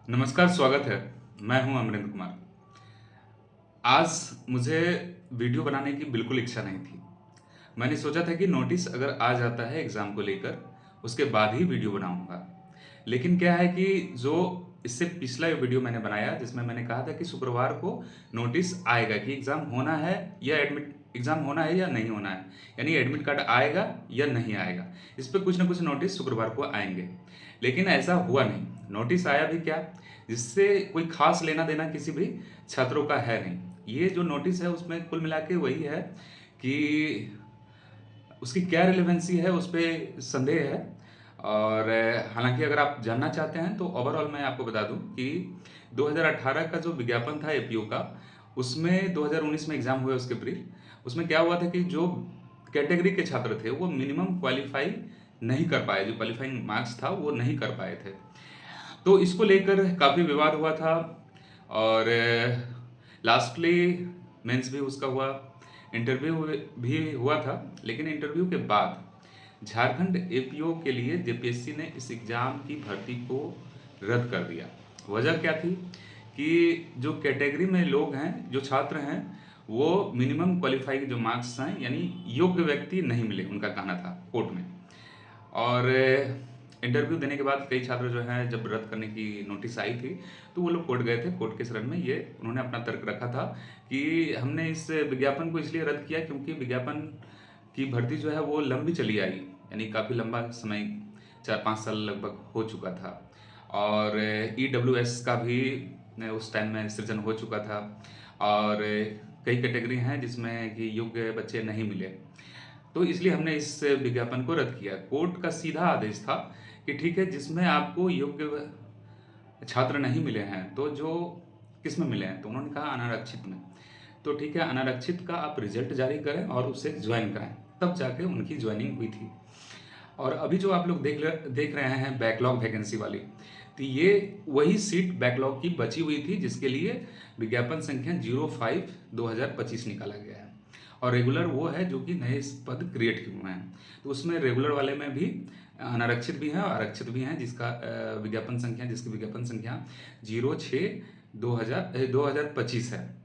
नमस्कार, स्वागत है। मैं हूं अमरिंदर कुमार। आज मुझे वीडियो बनाने की बिल्कुल इच्छा नहीं थी। मैंने सोचा था कि नोटिस अगर आ जाता है एग्ज़ाम को लेकर, उसके बाद ही वीडियो बनाऊँगा। लेकिन क्या है कि जो इससे पिछला वीडियो मैंने बनाया जिसमें मैंने कहा था कि शुक्रवार को नोटिस आएगा कि एग्ज़ाम होना है या नहीं होना है। यानी एडमिट कार्ड आएगा या नहीं आएगा। इस पे कुछ न कुछ नोटिस शुक्रवार को आएँगे। लेकिन ऐसा हुआ नहीं। नोटिस आया भी क्या, जिससे कोई ख़ास लेना-देना किसी भी छात्रों का है नहीं। ये जो नोटिस है उसमें कुल मिला के वही है कि उसकी क्या रिलेवेंसी है उस पे संदेह है। और हालाँकि अगर आप जानना चाहते हैं तो ओवरऑल मैं आपको बता दूँ कि 2018 का जो विज्ञापन था एपीओ का, उसमें 2019 में एग्ज़ाम हुए उसके प्री। उसमें क्या हुआ था कि जो कैटेगरी के छात्र थे वो मिनिमम क्वालीफाई नहीं कर पाए, जो क्वालीफाइंग मार्क्स था वो नहीं कर पाए थे। तो इसको लेकर काफ़ी विवाद हुआ था और लास्टली मेंस भी उसका हुआ, इंटरव्यू भी हुआ था। लेकिन इंटरव्यू के बाद झारखंड एपीओ के लिए जेपीएससी ने इस एग्ज़ाम की भर्ती को रद्द कर दिया। वजह क्या थी कि जो कैटेगरी में लोग हैं, जो छात्र हैं, वो मिनिमम क्वालीफाई के जो मार्क्स हैं यानी योग्य व्यक्ति नहीं मिले, उनका कहना था कोर्ट में। और इंटरव्यू देने के बाद कई छात्र जो हैं जब रद्द करने की नोटिस आई थी, तो वो लोग कोर्ट गए थे। कोर्ट के शरण में ये उन्होंने अपना तर्क रखा था कि हमने इस विज्ञापन को इसलिए रद्द किया क्योंकि विज्ञापन की भर्ती जो है वो लंबी चली आई, यानी काफ़ी लंबा समय 4-5 साल लगभग हो चुका था। और ईडब्ल्यूएस का भी उस टाइम में सृजन हो चुका था और कई कैटेगरी हैं जिसमें कि योग्य बच्चे नहीं मिले। तो इसलिए हमने इस विज्ञापन को रद्द किया। कोर्ट का सीधा आदेश था कि ठीक है, जिसमें आपको योग्य छात्र नहीं मिले हैं, तो जो किस में मिले हैं? तो उन्होंने कहा अनारक्षित में। तो ठीक है, अनारक्षित का आप रिजल्ट जारी करें और उसे ज्वाइन कराएँ, तब जाके उनकी ज्वाइनिंग हुई थी। और अभी जो आप लोग देख रहे हैं बैकलॉग वैकेंसी वाली, तो ये वही सीट बैकलॉग की बची हुई थी जिसके लिए विज्ञापन संख्या 05/2025 निकाला गया है। और रेगुलर वो है जो कि नए पद क्रिएट किए हुए हैं। तो उसमें रेगुलर वाले में भी अनारक्षित भी हैं और आरक्षित भी हैं, जिसकी विज्ञापन संख्या 06/2025 है।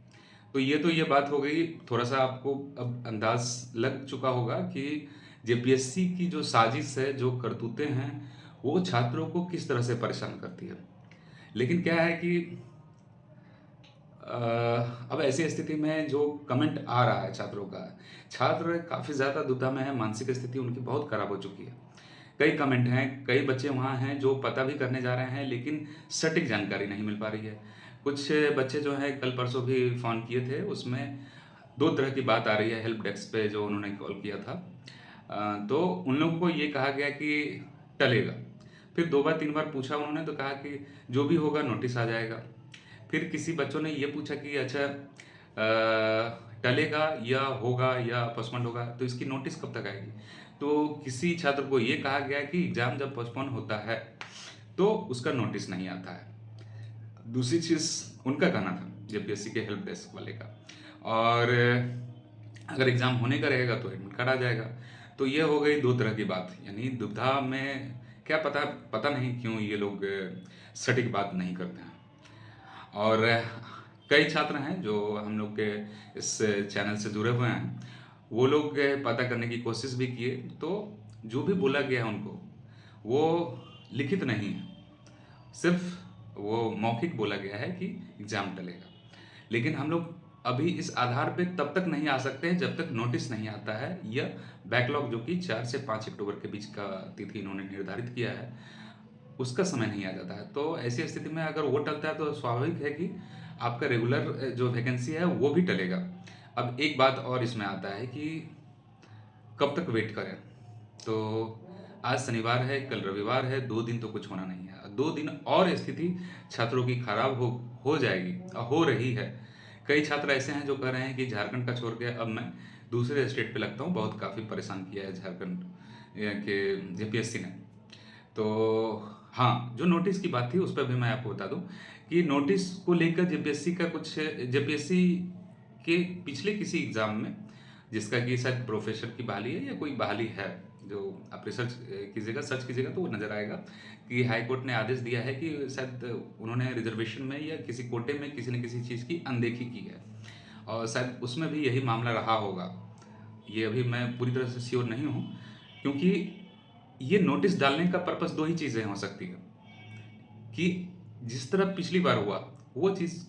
तो ये बात हो गई। थोड़ा-सा आपको अब अंदाज़ लग चुका होगा कि जेपीएससी की जो साजिश है, जो करतूतें हैं, वो छात्रों को किस तरह से परेशान करती है। लेकिन क्या है कि अब ऐसी स्थिति में जो कमेंट आ रहा है छात्रों का, छात्र काफ़ी ज़्यादा दुविधा में है, मानसिक स्थिति उनकी बहुत खराब हो चुकी है। कई कमेंट हैं, कई बच्चे वहाँ हैं जो पता भी करने जा रहे हैं लेकिन सटीक जानकारी नहीं मिल पा रही है। कुछ बच्चे जो हैं कल-परसों भी फ़ोन किए थे, उसमें 2 तरह की बात आ रही है हेल्प डेस्क पे जो उन्होंने कॉल किया था। तो उन लोगों को ये कहा गया कि टलेगा। फिर 2 बार 3 बार पूछा उन्होंने तो कहा कि जो भी होगा नोटिस आ जाएगा। फिर किसी बच्चों ने ये पूछा कि अच्छा टलेगा या होगा या पोस्टपोन होगा तो इसकी नोटिस कब तक आएगी? तो किसी छात्र को ये कहा गया कि एग्ज़ाम जब पोस्टपोन होता है तो उसका नोटिस नहीं आता है। दूसरी चीज़ उनका कहना था जेपीएससी के हेल्प डेस्क वाले का। और अगर एग्ज़ाम होने का रहेगा तो एडमिट कार्ड आ जाएगा। तो ये हो गई 2 तरह की बात, यानी दुविधा में क्या पता नहीं क्यों ये लोग सटीक बात नहीं करते हैं। और कई छात्र हैं जो हम लोग के इस चैनल से जुड़े हुए हैं, वो लोग पता करने की कोशिश भी किए, तो जो भी बोला गया है उनको, वो लिखित नहीं है, सिर्फ़ वो मौखिक बोला गया है कि एग्ज़ाम टलेगा। लेकिन हम लोग अभी इस आधार पे तब तक नहीं आ सकते हैं जब तक नोटिस नहीं आता है या बैकलॉग जो कि 4 से 5 अक्टूबर के बीच का तिथि इन्होंने निर्धारित किया है, उसका समय नहीं आ जाता है। तो ऐसी स्थिति में अगर वो टलता है तो स्वाभाविक है कि आपका रेगुलर जो वैकेंसी है वो भी टलेगा। अब एक बात और इसमें आता है कि कब तक वेट करें? तो आज शनिवार है, कल रविवार है, 2 दिन तो कुछ होना नहीं है। 2 दिन और स्थिति छात्रों की खराब हो जाएगी, हो रही है। कई छात्र ऐसे हैं जो कह रहे हैं कि झारखंड का छोड़ के अब मैं दूसरे स्टेट पे लगता हूँ, बहुत काफ़ी परेशान किया है झारखंड के जेपीएससी ने। तो हाँ, जो नोटिस की बात थी उस पे भी मैं आपको बता दूँ कि नोटिस को लेकर जेपीएससी के पिछले किसी एग्ज़ाम में, जिसका कि शायद प्रोफ़ेसर की बहाली है या कोई बहाली है, जो आप रिसर्च कीजिएगा, सर्च कीजिएगा तो वो नज़र आएगा कि हाई कोर्ट ने आदेश दिया है कि शायद उन्होंने रिजर्वेशन में या किसी कोटे में किसी न किसी चीज़ की अनदेखी की है, और शायद उसमें भी यही मामला रहा होगा। ये अभी मैं पूरी तरह से श्योर नहीं हूँ, क्योंकि ये नोटिस डालने का पर्पस 2 ही चीज़ें हो सकती है कि जिस तरह पिछली बार हुआ, वो चीज़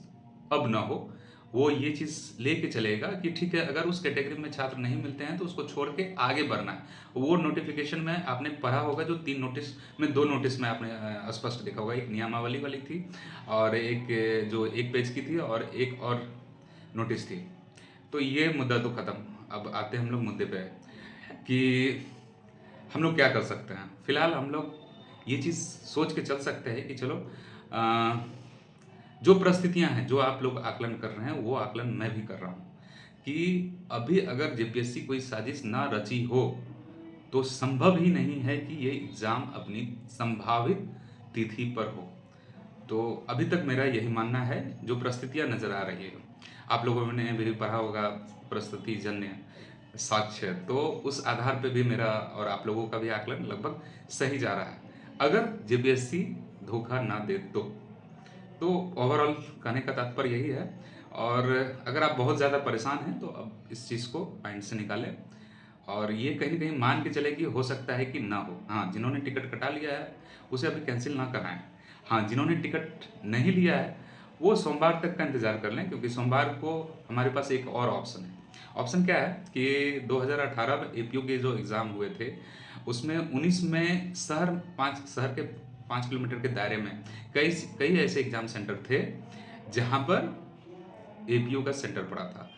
अब ना हो। वो ये चीज़ लेके चलेगा कि ठीक है, अगर उस कैटेगरी में छात्र नहीं मिलते हैं तो उसको छोड़ के आगे बढ़ना है। वो नोटिफ़िकेशन में आपने पढ़ा होगा, जो 3 नोटिस में 2 नोटिस में आपने स्पष्ट देखा होगा। एक नियमावली वाली थी और एक जो 1 पेज की थी और एक और नोटिस थी। तो ये मुद्दा तो ख़त्म। अब आते हैं हम लोग मुद्दे पे कि हम लोग क्या कर सकते हैं। फ़िलहाल हम लोग ये चीज़ सोच के चल सकते हैं कि चलो जो परिस्थितियाँ हैं, जो आप लोग आकलन कर रहे हैं, वो आकलन मैं भी कर रहा हूँ कि अभी अगर जेपीएससी कोई साजिश ना रची हो, तो संभव ही नहीं है कि ये एग्ज़ाम अपनी संभावित तिथि पर हो। तो अभी तक मेरा यही मानना है, जो परिस्थितियाँ नज़र आ रही है। आप लोगों ने भी पढ़ा होगा परिस्थितिजन्य साक्ष्य, तो उस आधार पे भी मेरा और आप लोगों का भी आकलन लगभग सही जा रहा है। अगर जेपीएससी धोखा ना दे तो ओवरऑल कहने का तात्पर्य यही है। और अगर आप बहुत ज़्यादा परेशान हैं तो अब इस चीज़ को माइंड से निकालें, और ये कहीं न कहीं मान के चलें कि हो सकता है कि ना हो। हाँ, जिन्होंने टिकट कटा लिया है, उसे अभी कैंसल ना कराएँ। हाँ, जिन्होंने टिकट नहीं लिया है, वो सोमवार तक का इंतज़ार कर लें, क्योंकि सोमवार को हमारे पास एक और ऑप्शन है। ऑप्शन क्या है कि 2018 में एपीयू के जो एग्ज़ाम हुए थे, उसमें 19 में शहर के 5 किलोमीटर के दायरे में कई कई ऐसे एग्ज़ाम सेंटर थे, जहाँ पर एपीयू का सेंटर पड़ा था।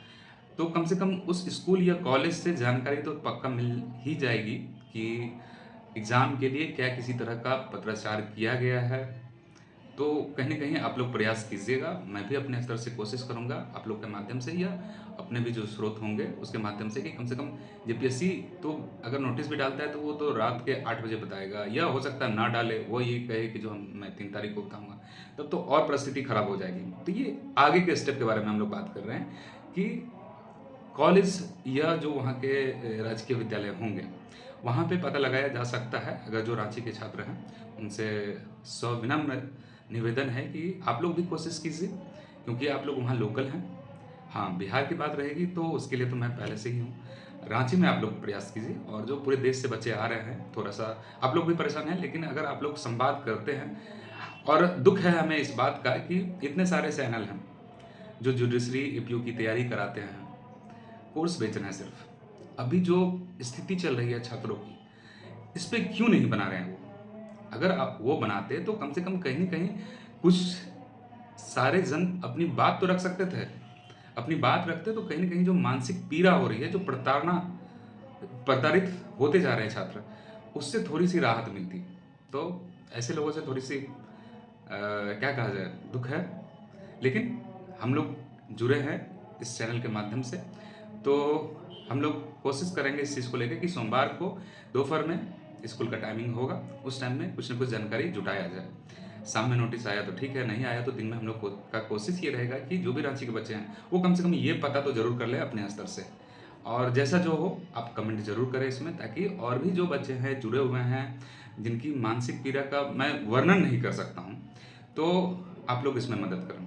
तो कम से कम उस स्कूल या कॉलेज से जानकारी तो पक्का मिल ही जाएगी कि एग्ज़ाम के लिए क्या किसी तरह का पत्राचार किया गया है। तो कहीं न कहीं आप लोग प्रयास कीजिएगा, मैं भी अपने स्तर से कोशिश करूँगा आप लोग के माध्यम से या अपने भी जो स्रोत होंगे उसके माध्यम से, कि कम से कम जेपीएससी तो अगर नोटिस भी डालता है तो वो तो रात के 8 बजे बताएगा, या हो सकता है ना डाले, वो ये कहे कि जो मैं 3 तारीख को बताऊँगा, तब तो और परिस्थिति खराब हो जाएगी। तो ये आगे के स्टेप के बारे में हम लोग बात कर रहे हैं कि कॉलेज या जो वहाँ के राजकीय विद्यालय होंगे, वहाँ पे पता लगाया जा सकता है। अगर जो रांची के छात्र हैं, उनसे सविनम्र निवेदन है कि आप लोग भी कोशिश कीजिए, क्योंकि आप लोग वहाँ लोकल हैं। हाँ, बिहार की बात रहेगी तो उसके लिए तो मैं पहले से ही हूँ। रांची में आप लोग प्रयास कीजिए, और जो पूरे देश से बच्चे आ रहे हैं, थोड़ा-सा आप लोग भी परेशान हैं, लेकिन अगर आप लोग संवाद करते हैं, और दुःख है हमें इस बात का कि इतने सारे चैनल हैं, जो जुडिशरी एपीयू की तैयारी कराते हैं, कोर्स बेचना है सिर्फ। अभी जो स्थिति चल रही है छात्रों की, इस पे क्यों नहीं बना रहे हैं वो? अगर आप वो बनाते तो कम से कम कहीं न कहीं कुछ सारे जन अपनी बात तो रख सकते थे। अपनी बात रखते तो कहीं न कहीं जो मानसिक पीड़ा हो रही है, जो प्रताड़ित होते जा रहे हैं छात्र, उससे थोड़ी-सी राहत मिलती। तो ऐसे लोगों से थोड़ी-सी क्या कहा जाए, दुःख है। लेकिन हम लोग जुड़े हैं इस चैनल के माध्यम से, तो हम लोग कोशिश करेंगे इस चीज़ को लेके कि सोमवार को दोपहर में स्कूल का टाइमिंग होगा, उस टाइम में कुछ न कुछ जानकारी जुटाया जाए। शाम में नोटिस आया तो ठीक है, नहीं आया तो दिन में हम लोग का कोशिश ये रहेगा कि जो भी रांची के बच्चे हैं, वो कम से कम ये पता तो ज़रूर कर लें अपने स्तर से। और जैसा जो हो आप कमेंट ज़रूर करें इसमें, ताकि और भी जो बच्चे हैं जुड़े हुए हैं, जिनकी मानसिक पीड़ा का मैं वर्णन नहीं कर सकता हूँ, तो आप लोग इसमें मदद करें।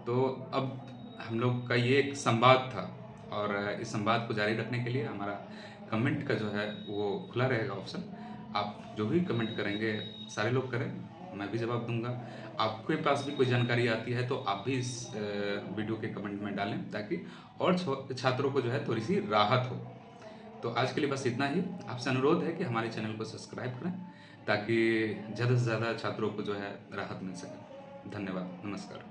तो अब हम लोग का ये एक संवाद था, और इस संवाद को जारी रखने के लिए हमारा कमेंट का जो है वो खुला रहेगा ऑप्शन। आप जो भी कमेंट करेंगे, सारे लोग करें, मैं भी जवाब दूँगा। आपके पास भी कोई जानकारी आती है तो आप भी इस वीडियो के कमेंट में डालें, ताकि और छात्रों को जो है थोड़ी-सी राहत हो। तो आज के लिए बस इतना ही। आपसे अनुरोध है कि हमारे चैनल को सब्सक्राइब करें, ताकि ज़्यादा से ज़्यादा छात्रों को जो है राहत मिल सके। धन्यवाद, नमस्कार।